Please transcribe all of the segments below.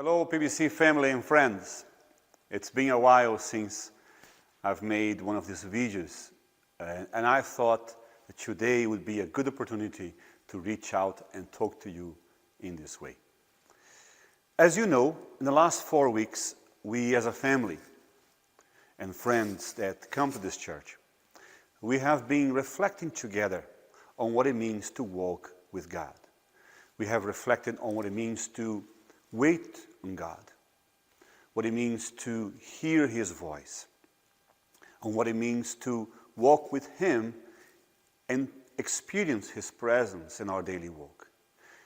Hello, PBC family and friends. It's been a while since I've made one of these videos, and I thought that today would be a good opportunity to reach out and talk to you in this way. As you know, in the last 4 weeks, we as a family and friends that come to this church, we have been reflecting together on what it means to walk with God. We have reflected on what it means to wait on God, what it means to hear His voice, on what it means to walk with Him and experience His presence in our daily walk.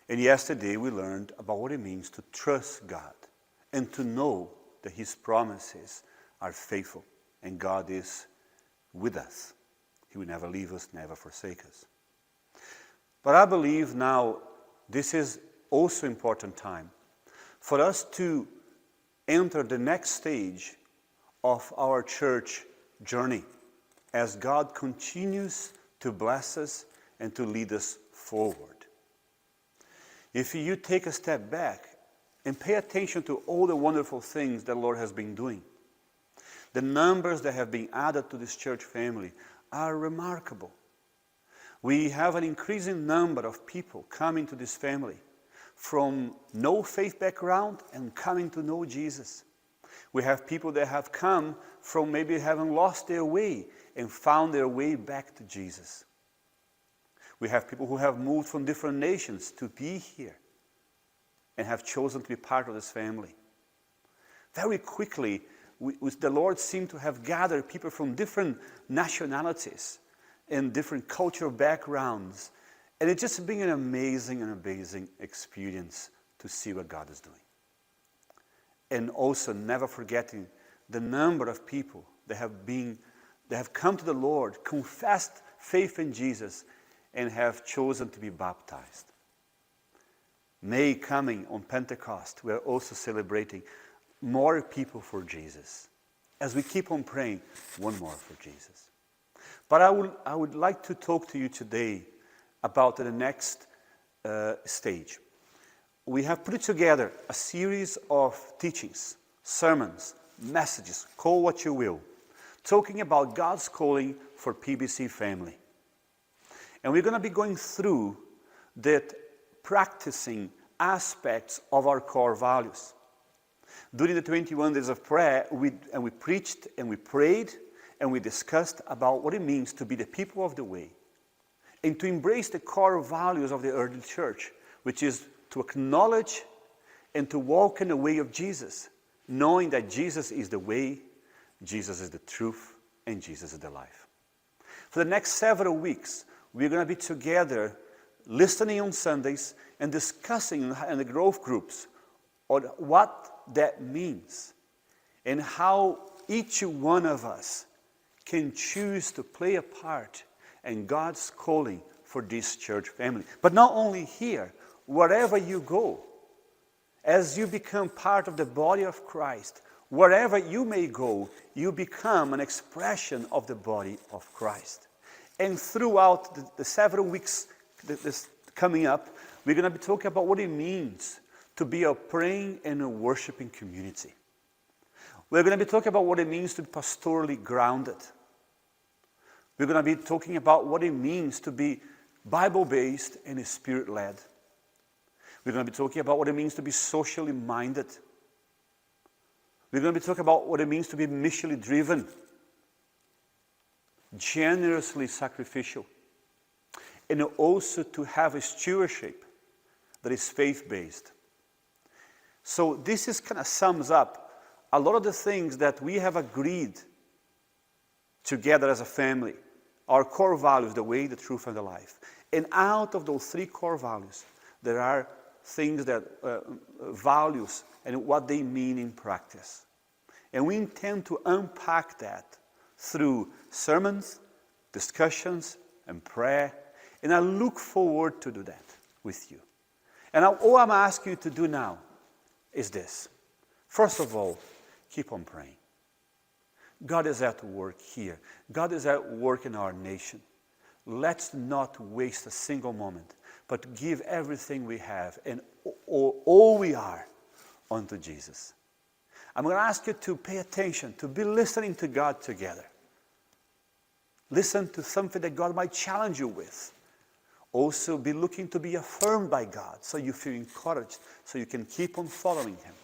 And yesterday we learned about what it means to trust God and to know that His promises are faithful and God is with us. He will never leave us, never forsake us. But I believe now this is also important time for us to enter the next stage of our church journey as God continues to bless us and to lead us forward. If you take a step back and pay attention to all the wonderful things that the Lord has been doing, the numbers that have been added to this church family are remarkable. We have an increasing number of people coming to this family from no faith background and coming to know Jesus. We have people that have come from maybe having lost their way and found their way back to Jesus. We have people who have moved from different nations to be here and have chosen to be part of this family. Very quickly, the Lord seemed to have gathered people from different nationalities and different cultural backgrounds. And it's just been an amazing experience to see what God is doing. And also never forgetting the number of people that have come to the Lord, confessed faith in Jesus, and have chosen to be baptized. May coming on Pentecost, we are also celebrating more people for Jesus, as we keep on praying one more for Jesus. But I would like to talk to you today about the next stage. We have put together a series of teachings, sermons, messages, call what you will, talking about God's calling for PBC family. And we're going to be going through that practicing aspects of our core values. During the 21 days of prayer, we preached and we prayed and we discussed about what it means to be the people of the way and to embrace the core values of the early church, which is to acknowledge and to walk in the way of Jesus, knowing that Jesus is the way, Jesus is the truth, and Jesus is the life. For the next several weeks, we're going to be together listening on Sundays and discussing in the growth groups on what that means and how each one of us can choose to play a part in God's calling for this church family. But not only here, wherever you go, as you become part of the body of Christ, wherever you may go, you become an expression of the body of Christ. And throughout the several weeks this coming up, we're going to be talking about what it means to be a praying and a worshiping community. We're going to be talking about what it means to be pastorally grounded. We're going to be talking about what it means to be Bible-based and Spirit-led. We're going to be talking about what it means to be socially minded. We're going to be talking about what it means to be missionally driven, generously sacrificial, and also to have a stewardship that is faith-based. So this is kind of sums up a lot of the things that we have agreed together as a family, our core values, the way, the truth, and the life. And out of those 3 core values, there are things that, values and what they mean in practice. And we intend to unpack that through sermons, discussions, and prayer. And I look forward to do that with you. And all I'm asking you to do now is this. First of all, keep on praying. God is at work here. God is at work in our nation. Let's not waste a single moment, but give everything we have and all we are unto Jesus. I'm going to ask you to pay attention, to be listening to God together. Listen to something that God might challenge you with. Also be looking to be affirmed by God so you feel encouraged, so you can keep on following Him.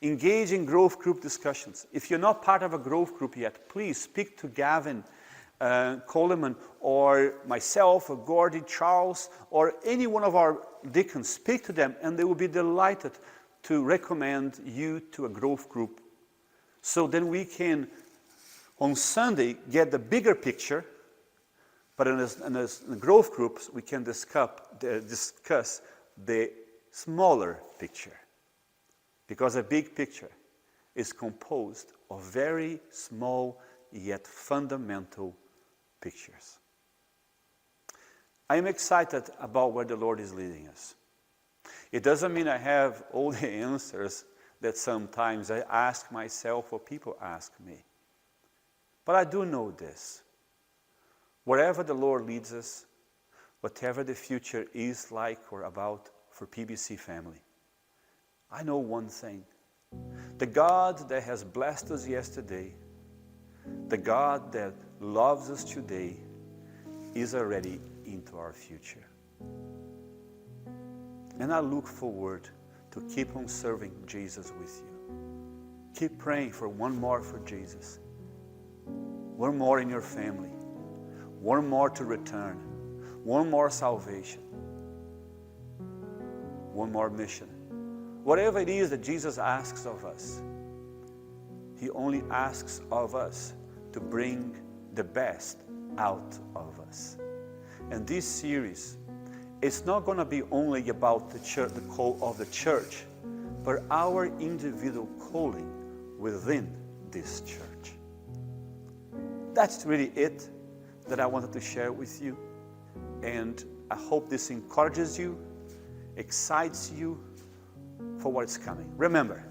Engage in growth group discussions. If you're not part of a growth group yet, please speak to Gavin Coleman or myself or Gordy, Charles, or any one of our deacons. Speak to them and they will be delighted to recommend you to a growth group. So then we can, on Sunday, get the bigger picture, but in the growth groups, we can discuss the smaller picture. Because a big picture is composed of very small yet fundamental pictures. I am excited about where the Lord is leading us. It doesn't mean I have all the answers that sometimes I ask myself or people ask me. But I do know this. Wherever the Lord leads us, whatever the future is like or about for PBC family, I know one thing. The God that has blessed us yesterday, the God that loves us today, is already into our future. And I look forward to keep on serving Jesus with you. Keep praying for one more for Jesus. One more in your family. One more to return. One more salvation. One more mission. Whatever it is that Jesus asks of us, He only asks of us to bring the best out of us. And this series, it's not going to be only about the church, the call of the church, but our individual calling within this church. That's really it that I wanted to share with you. And I hope this encourages you, excites you for what's coming. Remember,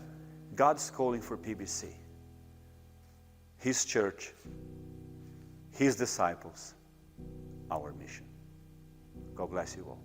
God's calling for PBC. His church, His disciples, our mission. God bless you all.